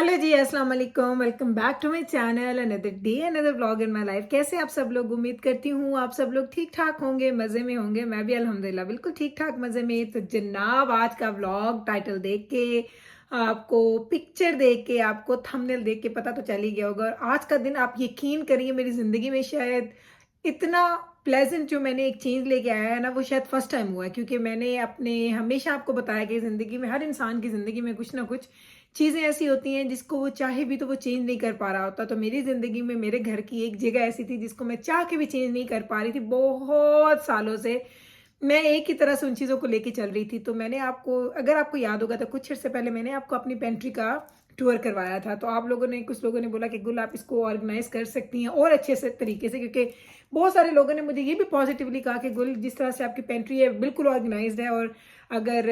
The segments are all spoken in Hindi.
हेलो जी, अस्सलाम वालेकुम। Welcome back to my channel. Another day another vlog in my life. कैसे आप सब लोग? उम्मीद करती हूँ आप सब लोग ठीक ठाक होंगे, मज़े में होंगे। मैं भी अल्हम्दुलिल्लाह बिल्कुल ठीक ठाक मज़े में। तो जनाब, आज का व्लॉग टाइटल देख के, आपको पिक्चर देख के, आपको थंबनेल देख के पता तो चल ही गया होगा। और आज का दिन आप यकीन करिए, मेरी ज़िंदगी में शायद इतना प्लेजेंट जो मैंने एक चेंज लेके आया है ना, वो शायद फर्स्ट टाइम हुआ है। क्योंकि मैंने अपने हमेशा आपको बताया कि ज़िंदगी में, हर इंसान की ज़िंदगी में कुछ ना कुछ चीज़ें ऐसी होती हैं जिसको वो चाहे भी तो वो चेंज नहीं कर पा रहा होता। तो मेरी ज़िंदगी में मेरे घर की एक जगह ऐसी थी जिसको मैं चाह के भी चेंज नहीं कर पा रही थी। बहुत सालों से मैं एक ही तरह से उन चीज़ों को लेके चल रही थी। तो मैंने आपको, अगर आपको याद होगा, तो कुछ अर्से पहले मैंने आपको अपनी पेंट्री का टूर करवाया था। तो आप लोगों ने, कुछ लोगों ने बोला कि गुल, आप इसको ऑर्गेनाइज कर सकती हैं और अच्छे से तरीके से, क्योंकि बहुत सारे लोगों ने मुझे ये भी पॉजिटिवली कहा कि गुल, जिस तरह से आपकी पेंट्री है बिल्कुल ऑर्गेनाइज्ड है। और अगर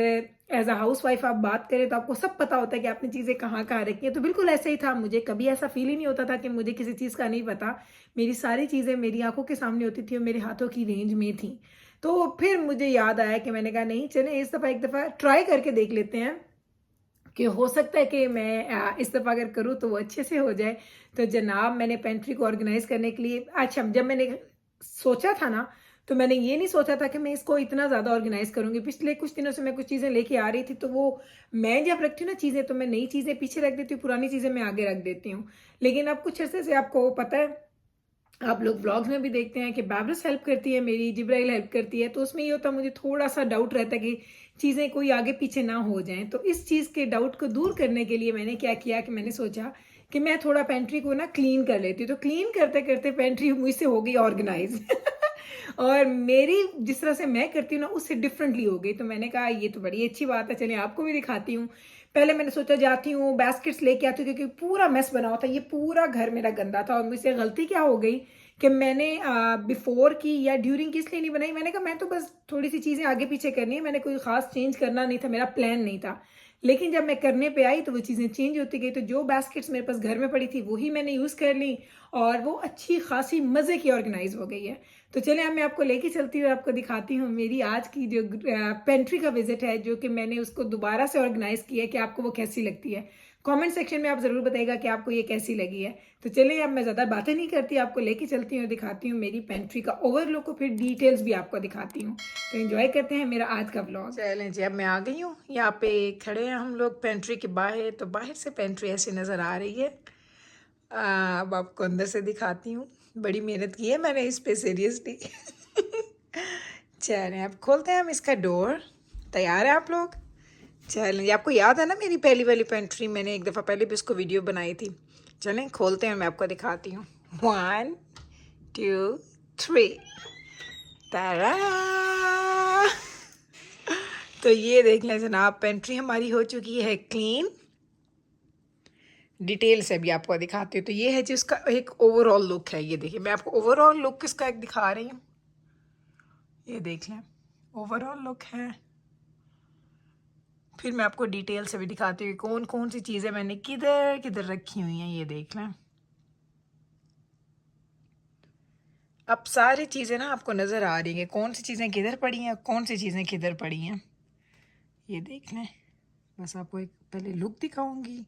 एज अ हाउस वाइफ आप बात करें तो आपको सब पता होता है कि आपने चीज़ें कहाँ कहाँ रखी हैं। तो बिल्कुल ऐसा ही था। मुझे कभी ऐसा फील ही नहीं होता था कि मुझे किसी चीज़ का नहीं पता। मेरी सारी चीज़ें मेरी आंखों के सामने होती थी और मेरे हाथों की रेंज में थी। तो फिर मुझे याद आया कि मैंने कहा नहीं, चलें इस दफ़ा एक दफ़ा ट्राई करके देख लेते हैं कि हो सकता है कि मैं इस दफ़ा अगर करूँ तो वो अच्छे से हो जाए। तो जनाब, मैंने पेंट्री को ऑर्गेनाइज़ करने के लिए, अच्छा, जब मैंने सोचा था ना, तो मैंने ये नहीं सोचा था कि मैं इसको इतना ज़्यादा ऑर्गेनाइज़ करूँगी। पिछले कुछ दिनों से मैं कुछ चीज़ें लेके आ रही थी, तो वो मैं जब रखती हूँ ना चीज़ें, तो मैं नई चीज़ें पीछे रख देती हूँ, पुरानी चीज़ें मैं आगे रख देती हूँ। लेकिन अब कुछ अर्से से आपको पता है, आप लोग व्लॉग्स में भी देखते हैं कि बाबरस हेल्प करती है मेरी, जिब्राइल हेल्प करती है। तो उसमें ये होता है, मुझे थोड़ा-सा डाउट रहता है कि चीज़ें कोई आगे पीछे ना हो जाएँ। तो इस चीज़ के डाउट को दूर करने के लिए मैंने क्या किया कि मैंने सोचा कि मैं थोड़ा पेंट्री को ना क्लीन कर लेती हूँ। तो क्लीन करते-करते पेंट्री मुझसे हो गई ऑर्गेनाइज़। और मेरी, जिस तरह से मैं करती हूँ ना, उससे डिफरेंटली हो गई। तो मैंने कहा ये तो बड़ी अच्छी बात है, चलिए आपको भी दिखाती हूँ। पहले मैंने सोचा जाती हूँ बास्केट्स लेके आती हूँ, क्योंकि पूरा मेस बना हुआ था, ये पूरा घर मेरा गंदा था। और मुझसे गलती क्या हो गई कि मैंने बिफोर की या ड्यूरिंग की इसलिए नहीं बनाई। मैंने कहा मैं तो बस थोड़ी सी चीज़ें आगे पीछे करनी है, मैंने कोई ख़ास चेंज करना नहीं था, मेरा प्लान नहीं था। लेकिन जब मैं करने पे आई तो वो चीज़ें चेंज होती गई। तो जो बास्केट्स मेरे पास घर में पड़ी थी वही मैंने यूज़ कर ली, और वो अच्छी खासी मज़े की ऑर्गेनाइज हो गई है। तो चलिए, अब मैं आपको लेके चलती हूँ और आपको दिखाती हूँ मेरी आज की जो पेंट्री का विजिट है, जो कि मैंने उसको दोबारा से ऑर्गेनाइज किया है, कि आपको वो कैसी लगती है। कमेंट सेक्शन में आप ज़रूर बताइएगा कि आपको ये कैसी लगी है। तो चलिए, अब मैं ज़्यादा बातें नहीं करती, आपको लेके चलती हूँ और दिखाती हूँ मेरी पेंट्री का ओवरलुक, और फिर डिटेल्स भी आपको दिखाती हूँ। तो एंजॉय करते हैं मेरा आज का व्लॉग। चलें जी, अब मैं आ गई हूँ। यहाँ पे खड़े हैं हम लोग पेंट्री के बाहर। तो बाहर से पेंट्री ऐसी नज़र आ रही है। अब आपको अंदर से दिखाती हूँ। बड़ी मेहनत की है मैंने इस पे, सीरियसली। चलें, अब खोलते हैं हम इसका डोर। तैयार है आप लोग? चलें, आपको याद है ना मेरी पहली वाली पेंट्री, मैंने एक दफ़ा पहले भी उसको वीडियो बनाई थी। चलें खोलते हैं, मैं आपको दिखाती हूँ। 1 2 3। तारा! तो ये देख लें जनाब, पेंट्री हमारी हो चुकी है क्लीन। डिटेल से भी आपको दिखाती हूँ। तो ये है जी उसका एक ओवरऑल लुक है। ये देखिए, मैं आपको ओवरऑल लुक इसका एक दिखा रही हूँ। ये देख लें, ओवरऑल लुक है। फिर मैं आपको डिटेल से भी दिखाती हूँ कौन कौन सी चीज़ें मैंने किधर किधर रखी हुई हैं। ये देख लें, अब सारी चीज़ें ना आपको नज़र आ रही हैं, कौन सी चीज़ें किधर पड़ी हैं, कौन सी चीज़ें किधर पड़ी हैं। ये देख लें, बस आपको एक पहले लुक दिखाऊंगी,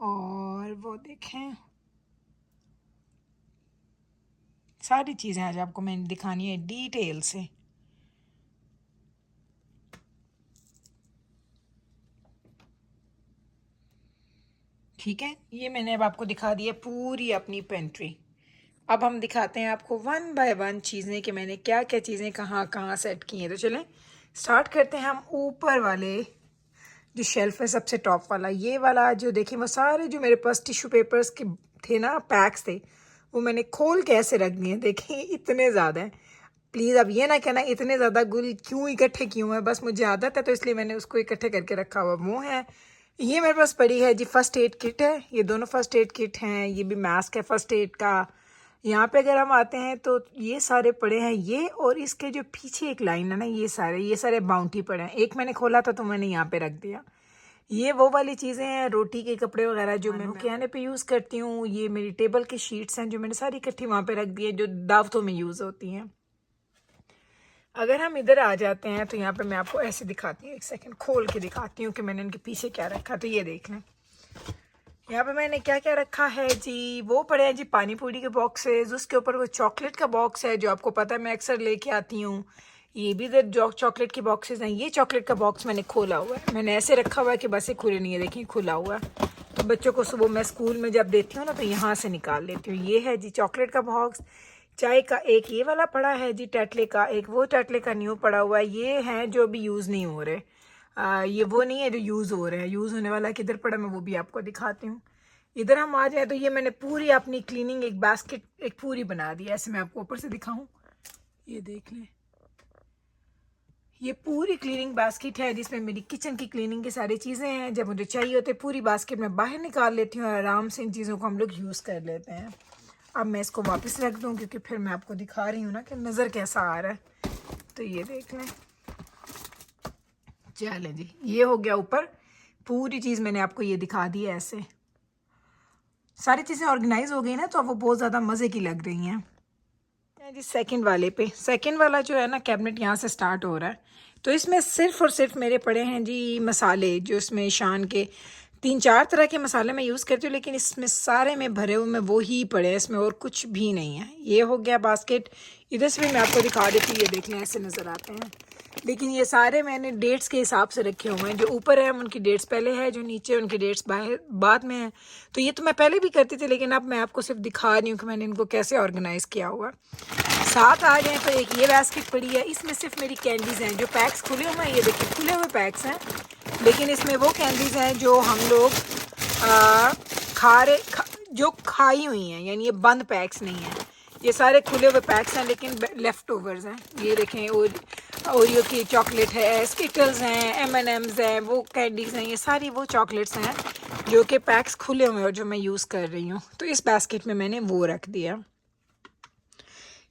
और वो देखें सारी चीज़ें आज आपको मैंने दिखानी है डिटेल से। ठीक है, ये मैंने अब आपको दिखा दी है पूरी अपनी पेंट्री। अब हम दिखाते हैं आपको 1 बाय 1 चीज़ें कि मैंने क्या क्या चीज़ें कहाँ कहाँ सेट की हैं। तो चलें स्टार्ट करते हैं हम ऊपर वाले जो शेल्फ है, सबसे टॉप वाला। ये वाला जो देखें, वो सारे जो मेरे पास टिश्यू पेपर्स के थे ना, पैक्स थे, वो मैंने खोल के ऐसे रख दिए। देखें इतने ज़्यादा हैं। प्लीज़ अब ये ना कहना इतने ज़्यादा गुल क्यों इकट्ठे क्यों है, बस मुझे आदत है तो इसलिए मैंने उसको इकट्ठे करके रखा हुआ। वो है, ये मेरे पास पड़ी है जी फर्स्ट एड किट है। ये दोनों फर्स्ट एड किट हैं। ये भी मास्क है फर्स्ट एड का। यहाँ पे अगर हम आते हैं तो ये सारे पड़े हैं ये, और इसके जो पीछे एक लाइन है ना, ये सारे बाउंटी पड़े हैं। एक मैंने खोला था तो मैंने यहाँ पे रख दिया। ये वो वाली चीज़ें हैं, रोटी के कपड़े वगैरह जो मैं खाने पे यूज़ करती हूँ। ये मेरी टेबल की शीट्स हैं जो मैंने सारी इकट्ठी वहाँ पे रख दी है, जो दावतों में यूज़ होती हैं। अगर हम इधर आ जाते हैं तो यहाँ पे मैं आपको ऐसे दिखाती हूँ, एक सेकंड खोल के दिखाती हूँ कि मैंने इनके पीछे क्या रखा। तो ये देख लें, यहाँ पे मैंने क्या क्या रखा है जी, वो पड़े हैं जी पानी पूरी के बॉक्सेस, उसके ऊपर वो चॉकलेट का बॉक्स है जो आपको पता है मैं अक्सर लेके आती हूँ। ये भी इधर जो चॉकलेट के बॉक्सेस हैं, ये चॉकलेट का बॉक्स मैंने खोला हुआ है, मैंने ऐसे रखा हुआ है कि बस ये खुले नहीं है, देखिए खुला हुआ है। तो बच्चों को सुबह मैं स्कूल में जब देती हूँ ना तो यहाँ से निकाल लेती हूँ। ये है जी चॉकलेट का बॉक्स। चाय का एक ये वाला पड़ा है जी टेटले का, एक वो टेटले का न्यू पड़ा हुआ है। ये हैं जो अभी यूज़ नहीं हो रहे, ये वो नहीं है जो यूज़ हो रहे हैं। यूज़ होने वाला किधर पड़ा मैं वो भी आपको दिखाती हूँ। इधर हम आ जाए तो ये मैंने पूरी अपनी क्लीनिंग एक बास्केट एक पूरी बना दी है। ऐसे मैं आपको ऊपर से दिखाऊं, ये देख लें, ये पूरी क्लीनिंग बास्केट है जिसमें मेरी किचन की क्लीनिंग की सारी चीज़ें हैं। जब मुझे चाहिए होते पूरी बास्केट में बाहर निकाल लेती हूँ और आराम से इन चीज़ों को हम लोग यूज़ कर लेते हैं। अब मैं इसको वापस रख दूँ क्योंकि फिर मैं आपको दिखा रही हूँ ना कि नज़र कैसा आ रहा है। तो ये देख लें, चलें जी, ये हो गया ऊपर। पूरी चीज़ मैंने आपको ये दिखा दी है। ऐसे सारी चीज़ें ऑर्गेनाइज हो गई ना तो अब वो बहुत ज़्यादा मज़े की लग रही हैं जी। सेकंड वाले पे, सेकंड वाला जो है ना कैबिनेट यहाँ से स्टार्ट हो रहा है। तो इसमें सिर्फ और सिर्फ मेरे पड़े हैं जी मसाले, जो इसमें शान के 3-4 तरह के मसाले मैं यूज़ करती हूँ, लेकिन इसमें सारे में भरे हुए में वो ही पड़े हैं, इसमें और कुछ भी नहीं है। ये हो गया बास्केट। इधर से भी मैं आपको दिखा देती हूँ, ये देख लें ऐसे नज़र आते हैं। लेकिन ये सारे मैंने डेट्स के हिसाब से रखे हुए हैं। जो ऊपर है उनकी डेट्स पहले है, जो नीचे उनकी डेट्स बाद में है। तो ये तो मैं पहले भी करती थी, लेकिन अब मैं आपको सिर्फ दिखा रही हूँ कि मैंने इनको कैसे ऑर्गेनाइज़ किया हुआ। साथ आ जाए तो एक ये बास्केट पड़ी है, इसमें सिर्फ मेरी कैंडीज़ हैं जो पैक्स खुले हुए हैं। ये देखिए खुले हुए पैक्स हैं, लेकिन इसमें वो कैंडीज़ हैं जो हम लोग जो खाई हुई हैं, यानी ये बंद पैक्स नहीं हैं। ये सारे खुले हुए पैक्स हैं लेकिन लेफ़्ट ओवर्स हैं। ये देखें, ओरियो की चॉकलेट है, स्किटल्स हैं, M&M's हैं, वो कैंडीज़ हैं, ये सारी वो चॉकलेट्स हैं जो कि पैक्स खुले हुए हैं और जो मैं यूज़ कर रही हूँ। तो इस बास्केट में मैंने वो रख दिया।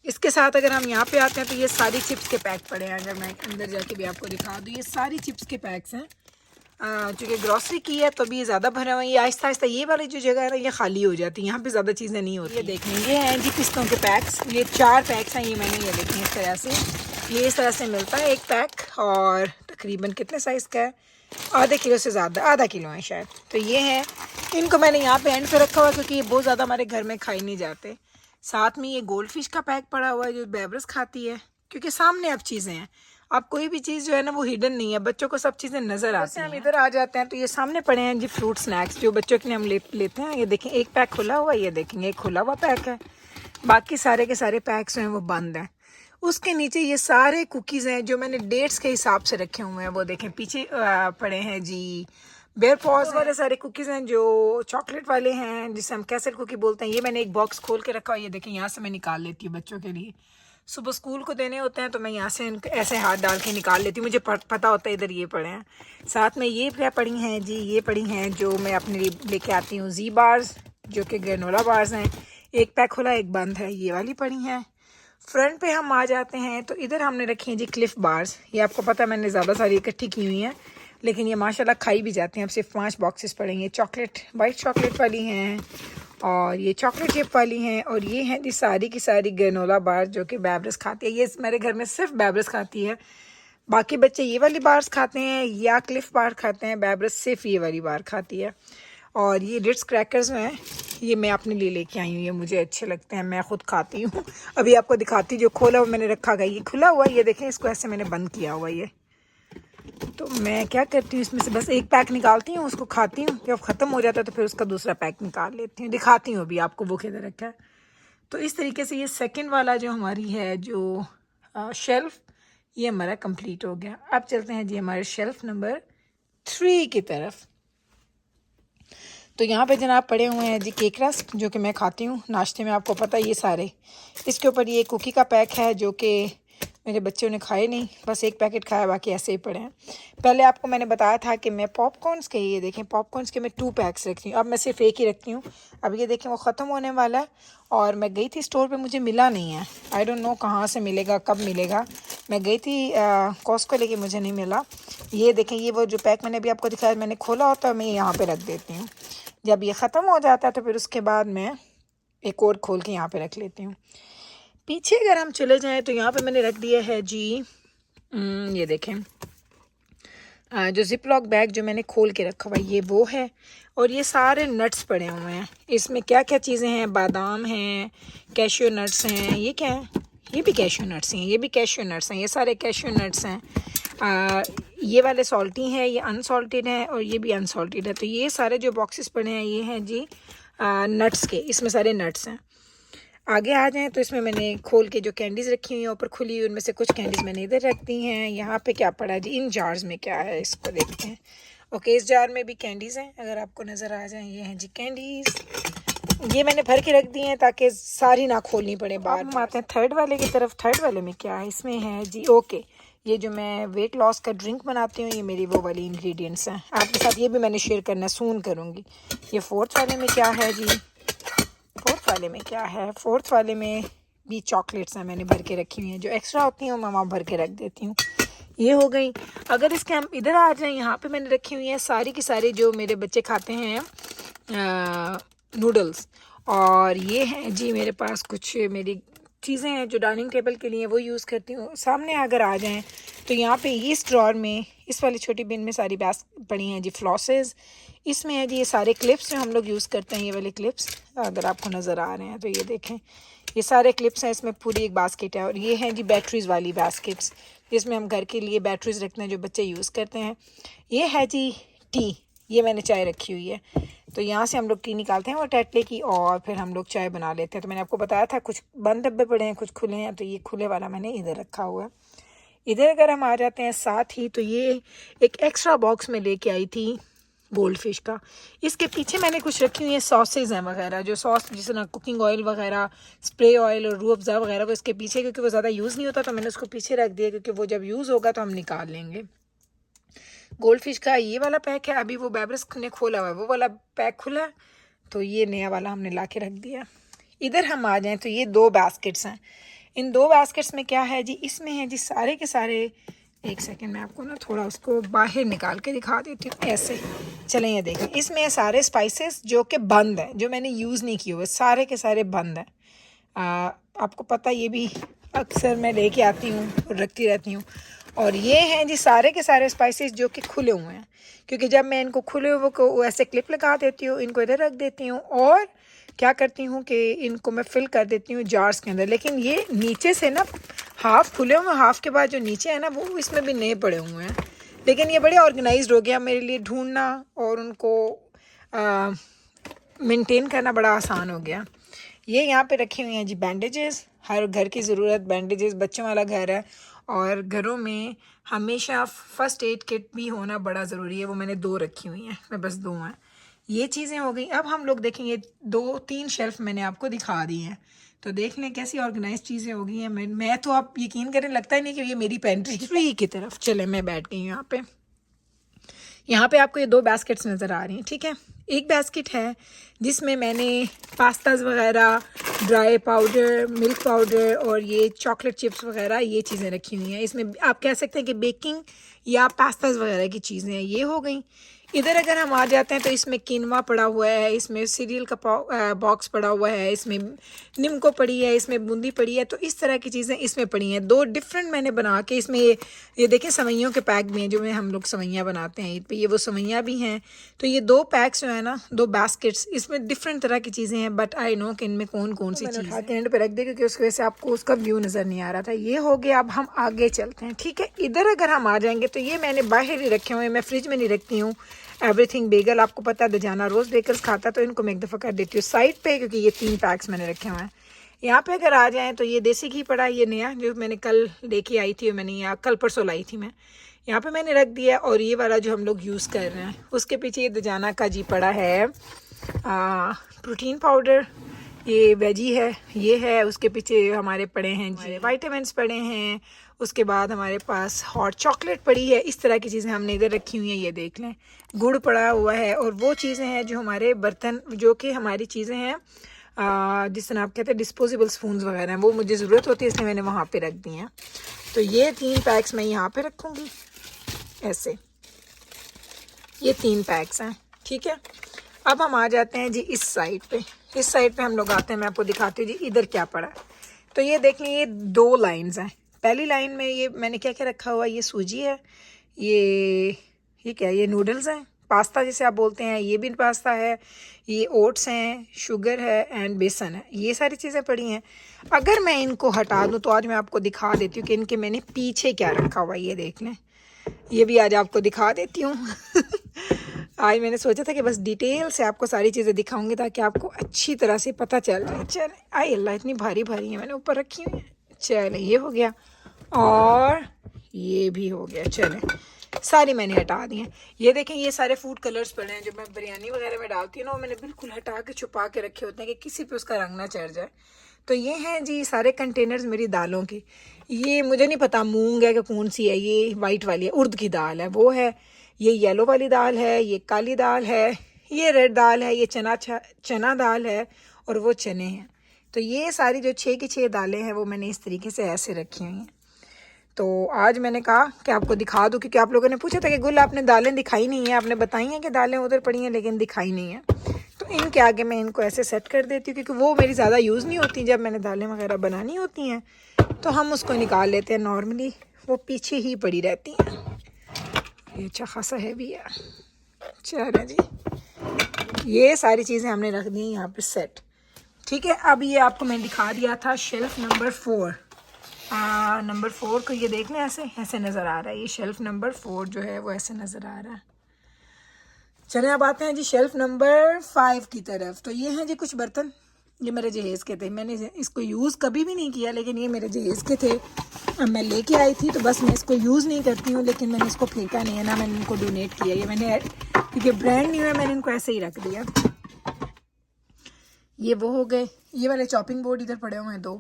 इसके साथ अगर हम यहाँ पे आते हैं तो ये सारी चिप्स के पैक पड़े हैं। अगर मैं अंदर जाके भी आपको दिखा दूँ, ये सारी चिप्स के पैक्स हैं। चूँकि ग्रॉसरी की है तो अभी ये ज़्यादा भरा हुआ है। ये आहिस्ता आहिस्ता ये वाली जो जगह है ना ये खाली हो जाती है, यहाँ पे ज़्यादा चीज़ें नहीं होती। ये देखें, ये हैं जी पिस्तों के पैक्स, ये 4 पैक्स हैं। ये मैंने ये देखें इस तरह से, ये इस तरह से मिलता है एक पैक, और तकरीबन कितने साइज़ का है, आधे किलो से ज़्यादा, आधा किलो है शायद। तो ये है, इनको मैंने यहाँ पे एंड पे रखा हुआ है क्योंकि ये बहुत ज़्यादा हमारे घर में खाई नहीं जाते। साथ में ये गोल्ड फिश का पैक पड़ा हुआ है जो बेबरस खाती है, क्योंकि सामने अब चीज़ें हैं। अब कोई भी चीज़ जो है ना वो हिडन नहीं है, बच्चों को सब चीज़ें नज़र आती हैं। हम इधर आ जाते हैं तो ये सामने पड़े हैं जी फ्रूट स्नैक्स जो बच्चों के लिए हम लेते हैं। ये देखें एक पैक खुला हुआ है, ये देखेंगे एक खुला हुआ पैक है, बाकी सारे के सारे पैक्स जो हैं वो बंद हैं। उसके नीचे ये सारे कुकीज़ हैं जो मैंने डेट्स के हिसाब से रखे हुए हैं। वो देखें पीछे पड़े हैं जी बेयर पॉज वाले सारे कुकीज़ हैं जो चॉकलेट वाले हैं, जिसे हम कैसल कुकी बोलते हैं। ये मैंने एक बॉक्स खोल के रखा है, ये देखें यहाँ से मैं निकाल लेती हूँ बच्चों के लिए। सुबह स्कूल को देने होते हैं तो मैं यहाँ से ऐसे हाथ डाल के निकाल लेती हूँ, मुझे पता होता है इधर ये पड़े हैं। साथ में ये क्या पड़ी हैं जी, ये पड़ी हैं जो मैं अपने लिए लेके आती हूँ जी बार्स, जो कि ग्रेनोला बार्स हैं। एक पैक खुला एक बंद है, ये वाली पड़ी हैं। फ्रंट पे हम आ जाते हैं तो इधर हमने रखी हैं जी क्लिफ बार्स। ये आपको पता है मैंने ज़्यादा सारी इकट्ठी की हुई हैं, लेकिन ये माशाल्लाह खाई भी जाती हैं। अब सिर्फ 5 बॉक्सेस पड़े हैं। चॉकलेट, वाइट चॉकलेट वाली हैं और ये चॉकलेट चिप वाली हैं, और ये हैं जी सारी की सारी ग्रेनोला बार जो कि बेबरस खाती है। ये मेरे घर में सिर्फ बेबरस खाती है, बाकी बच्चे ये वाली बार्स खाते हैं या क्लिफ बार खाते हैं, बेबरस सिर्फ ये वाली बार खाती है। और ये रिट्स क्रैकर्स हैं, ये मैं अपने लिए लेके आई हूँ, ये मुझे अच्छे लगते हैं, मैं खुद खाती हूँ। अभी आपको दिखाती हूँ, जो खोला हुआ मैंने रखा गया, ये खुला हुआ, ये देखें इसको ऐसे मैंने बंद किया हुआ। ये तो मैं क्या करती हूँ, इसमें से बस एक पैक निकालती हूँ, उसको खाती हूँ, जब ख़त्म हो जाता है तो फिर उसका दूसरा पैक निकाल लेती हूँ। दिखाती हूँ अभी आपको वो किधर रखा है। तो इस तरीके से ये सेकंड वाला जो हमारी है जो शेल्फ़, ये हमारा कंप्लीट हो गया। अब चलते हैं जी हमारे शेल्फ़ नंबर 3 की तरफ। तो यहाँ पे जनाब पड़े हुए हैं जी केक रस्क, जो कि मैं खाती हूँ नाश्ते में, आपको पता है ये सारे। इसके ऊपर ये कुकी का पैक है जो कि मेरे बच्चों ने खाए नहीं, बस एक पैकेट खाया, बाकी ऐसे ही पड़े हैं। पहले आपको मैंने बताया था कि मैं पॉपकॉर्न्स के, ये देखें पॉपकॉर्न्स के मैं 2 पैक्स रखती हूँ, अब मैं सिर्फ एक ही रखती हूँ। अब ये देखें वो ख़त्म होने वाला है, और मैं गई थी स्टोर पे, मुझे मिला नहीं है। आई डोंट नो कहाँ से मिलेगा, कब मिलेगा। मैं गई थी कॉस्को, लेकिन मुझे नहीं मिला। ये देखें, ये वो जो पैक मैंने अभी आपको दिखाया, मैंने खोला होता है, मैं यहाँ पर रख देती हूँ। जब ये ख़त्म हो जाता है तो फिर उसके बाद मैं एक और खोल के यहाँ पे रख लेती हूँ। पीछे अगर हम चले जाएं तो यहाँ पे मैंने रख दिया है जी, ये देखें जो जिप लॉक बैग जो मैंने खोल के रखा हुआ है ये वो है। और ये सारे नट्स पड़े हुए हैं। इसमें क्या क्या चीज़ें हैं, बादाम हैं, कैशियो नट्स हैं, ये क्या है, ये भी कैशियो नट्स हैं, ये भी कैशियो नट्स हैं, ये सारे कैशियो नट्स हैं। ये वाले सॉल्टी हैं, ये अनसॉल्टेड हैं और ये भी अनसॉल्टेड है। तो ये सारे जो बॉक्सेस पड़े हैं ये हैं जी नट्स के, इसमें सारे नट्स हैं। आगे आ जाएं तो इसमें मैंने खोल के जो कैंडीज़ रखी हुई हैं ऊपर खुली हुई, उनमें से कुछ कैंडीज़ मैंने इधर रख दी हैं। यहाँ पे क्या पड़ा है जी, इन जार्स में क्या है इसको देखते हैं। ओके, इस जार में भी कैंडीज़ हैं, अगर आपको नज़र आ जाएं। ये हैं जी कैंडीज़, ये मैंने भर के रख दी हैं ताकि सारी ना खोलनी पड़े बार। हम आते हैं थर्ड वाले की तरफ। थर्ड वाले में क्या है, इसमें है जी ओके, ये जो मैं वेट लॉस का ड्रिंक बनाती हूँ ये मेरी वो वाली इंग्रेडिएंट्स हैं। आपके साथ ये भी मैंने शेयर करना सून करूँगी। ये फोर्थ वाले में क्या है जी, फोर्थ वाले में क्या है, फोर्थ वाले में भी चॉकलेट्स हैं मैंने भर के रखी हुई हैं, जो एक्स्ट्रा होती हैं मैं वहाँ भर के रख देती हूँ। ये हो गई। अगर इसके हम इधर आ जाएं, यहाँ पे मैंने रखी हुई हैं सारी की सारी जो मेरे बच्चे खाते हैं नूडल्स। और ये हैं जी मेरे पास कुछ मेरी चीज़ें हैं जो डाइनिंग टेबल के लिए वो यूज़ करती हूँ। सामने अगर आ जाएं तो यहाँ पे इस ड्रॉर में, इस वाली छोटी बिन में सारी बैस पड़ी हैं जी फ्लॉसेस। इसमें है जी ये सारे क्लिप्स जो हम लोग यूज़ करते हैं, ये वाले क्लिप्स अगर आपको नज़र आ रहे हैं तो ये देखें, ये सारे क्लिप्स हैं। इसमें पूरी एक बास्केट है। और ये हैं जी बैटरीज़ वाली बास्केट्स, जिसमें हम घर के लिए बैटरीज़ रखते हैं जो बच्चे यूज़ करते हैं। ये है जी टी, ये मैंने चाय रखी हुई है, तो यहाँ से हम लोग टी निकालते हैं वो टेटले की और फिर हम लोग चाय बना लेते हैं। तो मैंने आपको बताया था कुछ बंद डब्बे पड़े हैं, कुछ खुले हैं, तो ये खुले वाला मैंने इधर रखा हुआ है। इधर अगर हम आ जाते हैं साथ ही, तो ये एक एक्स्ट्रा बॉक्स में लेके आई थी गोल्ड फिश का। इसके पीछे मैंने कुछ रखी हुई है सॉसेज हैं वगैरह, जो सॉस जिस तरह कुकिंग ऑयल वगैरह, स्प्रे ऑयल और रूह अफ़ज़ा वगैरह, वो इसके पीछे, क्योंकि वो ज़्यादा यूज़ नहीं होता तो मैंने उसको पीछे रख दिया, क्योंकि वो जब यूज़ होगा तो हम निकाल लेंगे। गोल्ड फिश का ये वाला पैक है, अभी वो बेबरस ने खोला हुआ है, वो वाला पैक खुला है, तो ये नया वाला हमने ला के रख दिया। इधर हम आ जाएं तो ये दो बास्केट्स हैं। इन दो बास्केट्स में क्या है जी, इसमें है जी सारे के सारे, एक सेकंड मैं आपको ना थोड़ा उसको बाहर निकाल के दिखा देती हूँ ऐसे। चलें ये देखें, इसमें सारे स्पाइसेस जो कि बंद हैं, जो मैंने यूज़ नहीं किए हुए, सारे के सारे बंद हैं। आपको पता, ये भी अक्सर मैं लेके आती हूँ और रखती रहती हूँ। और ये हैं जी सारे के सारे स्पाइसेस जो कि खुले हुए हैं, क्योंकि जब मैं इनको खुले हुए को ऐसे क्लिप लगा देती हूँ, इनको इधर रख देती हूँ और क्या करती हूँ कि इनको मैं फिल कर देती हूँ जार्स के अंदर। लेकिन ये नीचे से ना हाफ़ खुले हुए, हाफ़ के बाद जो नीचे है ना वो इसमें भी नए पड़े हुए हैं। लेकिन ये बड़े ऑर्गेनाइज्ड हो गया मेरे लिए, ढूंढना और उनको मेंटेन करना बड़ा आसान हो गया। ये यहाँ पे रखी हुई हैं जी बैंडेजेस, हर घर की ज़रूरत बैंडेजेस, बच्चों वाला घर है और घरों में हमेशा फ़र्स्ट एड किट भी होना बड़ा ज़रूरी है। वो मैंने दो रखी हुई हैं, मैं बस दो हैं। ये चीज़ें हो गई। अब हम लोग देखेंगे, दो तीन शेल्फ मैंने आपको दिखा दी हैं, तो देख लें कैसी ऑर्गेनाइज चीज़ें हो गई हैं। मैं तो आप यकीन करें, लगता ही नहीं कि ये मेरी पेंट्री फ्री की तरफ। चले मैं बैठ गई हूँ यहाँ पे आपको ये दो बास्केट्स नज़र आ रही हैं, ठीक है। एक बास्केट है जिसमें मैंने पास्ताज वगैरह, ड्राई पाउडर, मिल्क पाउडर और ये चॉकलेट चिप्स वगैरह ये चीज़ें रखी हुई हैं। इसमें आप कह सकते हैं कि बेकिंग या पास्ताज वगैरह की चीज़ें हैं, ये हो गई। इधर अगर हम आ जाते हैं तो इसमें कीनवा पड़ा हुआ है, इसमें सीरियल का बॉक्स पड़ा हुआ है, इसमें निम्को पड़ी है, इसमें बूंदी पड़ी है। तो इस तरह की चीज़ें इसमें पड़ी हैं। दो डिफरेंट मैंने बना के इसमें ये देखें सवैयों के पैक भी हैं, जो में हम लोग सवैयाँ बनाते हैं ईद पे, ये वो सवैयाँ भी हैं। तो ये दो पैक्स जो है ना, दो बास्केट्स, इसमें डिफरेंट तरह की चीज़ें हैं, बट आई नो कि इनमें कौन कौन सी चीज़ है। एंड पे रख दे क्योंकि उसकी वजह से आपको उसका व्यू नज़र नहीं आ रहा था। ये हो गया। अब हम आगे चलते हैं, ठीक है। इधर अगर हम आ जाएंगे तो ये मैंने बाहर ही रखे हुए हैं, मैं फ्रिज में नहीं रखती हूँ। एवरीथिंग बेगल, आपको पता है दजाना रोज़ बेगल्स खाता, तो इनको मैं एक दफ़ा कर देती हूँ साइड पे, क्योंकि ये 3 पैक्स मैंने रखे हुए हैं। यहाँ पे अगर आ जाएं तो ये देसी घी पड़ा, ये नया जो मैंने कल लेके आई थी, मैंने यहाँ कल परसों लाई थी मैं, यहाँ पे मैंने रख दिया। और ये वाला जो हम लोग यूज़ कर रहे हैं, उसके पीछे ये दजाना का जी पड़ा है प्रोटीन पाउडर, ये वेजी है, ये है। उसके पीछे हमारे पड़े हैं जी वाइटामिन्स पड़े हैं। उसके बाद हमारे पास हॉट चॉकलेट पड़ी है। इस तरह की चीज़ें हमने इधर रखी हुई हैं, ये देख लें। गुड़ पड़ा हुआ है और वो चीज़ें हैं जो हमारे बर्तन, जो कि हमारी चीज़ें हैं जिस तरह आप कहते हैं डिस्पोजेबल स्पून्स वगैरह हैं, वो मुझे ज़रूरत होती है, इसलिए मैंने वहाँ पे रख दी हैं। तो ये 3 पैक्स मैं यहाँ पे रखूँगी ऐसे, ये 3 पैक्स हैं, ठीक है। अब हम आ जाते हैं जी इस साइड पे। इस साइड पे हम लोग आते हैं, मैं आपको दिखाती हूँ जी इधर क्या पड़ा है। तो ये देख लें, ये 2 लाइन्स हैं। पहली लाइन में ये मैंने क्या क्या रखा हुआ है, ये सूजी है, ये ये क्या है? ये नूडल्स हैं, पास्ता जिसे आप बोलते हैं, ये भी पास्ता है, ये ओट्स हैं, शुगर है एंड बेसन है, ये सारी चीज़ें पड़ी हैं। अगर मैं इनको हटा दूँ तो आज मैं आपको दिखा देती हूँ कि इनके मैंने पीछे क्या रखा हुआ है। ये देख लें, ये भी आज आपको दिखा देती हूँ। आज मैंने सोचा था कि बस डिटेल से आपको सारी चीज़ें दिखाऊंगी ताकि आपको अच्छी तरह से पता चल जाए। चले, आई अल्लाह, इतनी भारी भारी है मैंने ऊपर रखी हुई है। चले, ये हो गया और ये भी हो गया। चले, सारी मैंने हटा दी हैं। ये देखें, ये सारे फूड कलर्स पड़े हैं जो मैं बिरयानी वगैरह में डालती हूँ ना, वो मैंने बिल्कुल हटा के छुपा के रखे होते हैं कि किसी पे उसका रंग ना चढ़ जाए। तो ये हैं जी सारे कंटेनर्स मेरी दालों के। ये मुझे नहीं पता मूंग है कि कौन सी है, ये वाइट वाली है, उर्द की दाल है वो है, ये येलो वाली दाल है, ये काली दाल है, ये रेड दाल है, ये चना दाल है और वो चने हैं। तो ये सारी जो 6 की 6 दालें हैं वो मैंने इस तरीके से ऐसे रखी हुई हैं। तो आज मैंने कहा कि आपको दिखा दूँ, क्योंकि आप लोगों ने पूछा था कि गुल आपने दालें दिखाई नहीं है, आपने बताई हैं कि दालें उधर पड़ी हैं लेकिन दिखाई नहीं है। तो इनके आगे मैं इनको ऐसे सेट कर देती हूँ क्योंकि वो मेरी ज़्यादा यूज़ नहीं होती। जब मैंने दालें वगैरह बनानी होती हैं तो हम उसको निकाल लेते हैं, नॉर्मली वो पीछे ही पड़ी रहती हैं। ये अच्छा खासा है भी है। चलो जी, ये सारी चीज़ें हमने रख दी हैं यहाँ पे सेट। ठीक है, अब ये आपको मैं दिखा दिया था शेल्फ नंबर 4। नंबर 4 को ये देख लें, ऐसे ऐसे नज़र आ रहा है। ये शेल्फ नंबर 4 जो है वो ऐसे नज़र आ रहा है। चलें, अब आते हैं जी शेल्फ नंबर 5 की तरफ। तो ये हैं जी कुछ बर्तन, ये मेरे जहेज़ के थे। मैंने इसको यूज़ कभी भी नहीं किया लेकिन ये मेरे जहेज़ के थे। अब मैं लेके आई थी तो बस मैं इसको यूज़ नहीं करती हूँ, लेकिन मैंने इसको फेंका नहीं है ना, मैंने इनको डोनेट किया। ये मैंने, क्योंकि ब्रांड न्यू है, मैंने इनको ऐसे ही रख दिया। ये वो हो गए। ये वाले चॉपिंग बोर्ड इधर पड़े हुए हैं 2।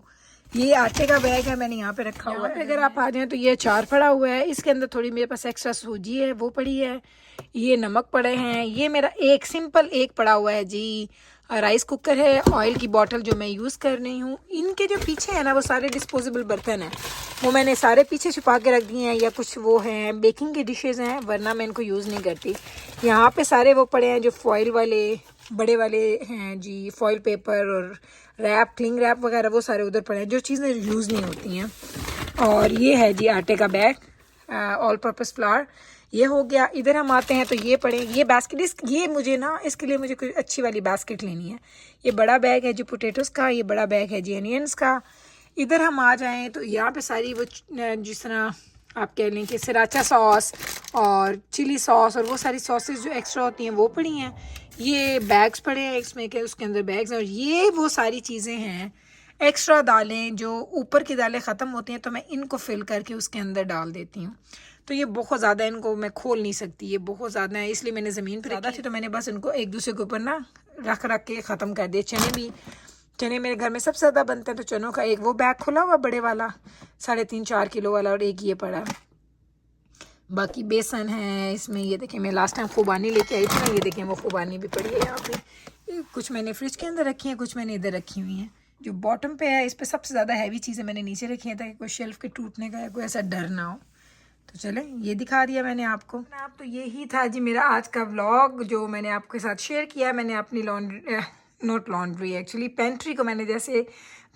ये आटे का बैग है, मैंने यहाँ पे रखा हुआ है। अगर आप आ जाएं तो ये अचार पड़ा हुआ है, इसके अंदर थोड़ी मेरे पास एक्स्ट्रा सूजी है वो पड़ी है। ये नमक पड़े हैं। ये मेरा एक सिंपल एक पड़ा हुआ है जी राइस कुकर है। ऑयल की बोतल जो मैं यूज़ कर रही हूँ। इनके जो पीछे है ना वो सारे डिस्पोजेबल बर्तन हैं, वो मैंने सारे पीछे छुपा के रख दिए हैं, या कुछ वो हैं बेकिंग की डिशेज़ हैं, वरना मैं इनको यूज़ नहीं करती। यहाँ पे सारे वो पड़े हैं जो फॉइल वाले बड़े वाले हैं जी, फॉइल पेपर और रैप, क्लिंग रैप वगैरह, वो सारे उधर पड़े हैं जो चीज़ें यूज़ नहीं होती हैं। और ये है जी आटे का बैग, ऑल पर्पस फ्लावर। ये हो गया। इधर हम आते हैं तो ये पड़े, ये बास्केट, ये मुझे ना इसके लिए मुझे कोई अच्छी वाली बास्केट लेनी है। ये बड़ा बैग है जी पोटैटोज़ का, ये बड़ा बैग है जी अनियंस का। इधर हम आ जाएं तो यहाँ पे सारी वो जिस तरह आप कह लें कि सराचा सॉस और चिली सॉस और वो सारी सॉसेस जो एक्स्ट्रा होती हैं वो पड़ी हैं। ये बैग्स पड़े हैं इसमें के, उसके अंदर बैग्स हैं। और ये वो सारी चीज़ें हैं एक्स्ट्रा दालें, जो ऊपर की दालें ख़त्म होती हैं तो मैं इनको फिल करके उसके अंदर डाल देती हूँ। तो ये बहुत ज़्यादा, इनको मैं खोल नहीं सकती, ये बहुत ज़्यादा है, इसलिए मैंने ज़मीन पर ज़्यादा थी तो मैंने बस इनको एक दूसरे के ऊपर ना रख के ख़त्म कर दिए। चने मेरे घर में सबसे ज़्यादा बनते हैं, तो चनों का एक वो बैग खुला हुआ बड़े वाला 3.5-4 किलो वाला, और एक ये पड़ा। बाकी बेसन है इसमें। ये देखें, मैं लास्ट टाइम खुबानी लेके आई थी ना, ये देखें वो खुबानी भी पड़ी है यहाँ पे। कुछ मैंने फ्रिज के अंदर रखी हैं, कुछ मैंने इधर रखी हुई हैं। जो बॉटम पे है इस पर सबसे ज़्यादा हैवी चीज़ें मैंने नीचे रखी हैं ताकि कोई शेल्फ के टूटने का कोई ऐसा डर ना हो। तो चलें, ये दिखा दिया मैंने आपको। आप तो यही था जी मेरा आज का व्लॉग जो मैंने आपके साथ शेयर किया। मैंने अपनी लॉन्ड्री एक्चुअली पेंट्री को मैंने जैसे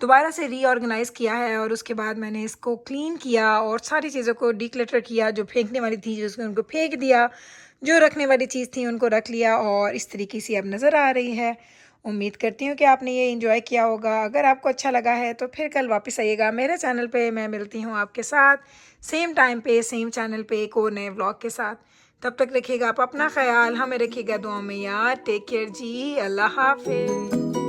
दोबारा से रीऑर्गेनाइज़ किया है, और उसके बाद मैंने इसको क्लीन किया और सारी चीज़ों को डीक्लटर किया। जो फेंकने वाली थी जो उनको फेंक दिया, जो रखने वाली चीज़ थी उनको रख लिया, और इस तरीके से अब नज़र आ रही है। उम्मीद करती हूँ कि आपने ये एंजॉय किया होगा। अगर आपको अच्छा लगा है तो फिर कल वापस आइएगा मेरे चैनल पे। मैं मिलती हूँ आपके साथ सेम टाइम पे सेम चैनल पे एक और नए व्लॉग के साथ। तब तक रखिएगा आप अपना ख्याल, हमें रखिएगा दुआ में याद। टेक केयर जी, अल्लाह हाफिज़।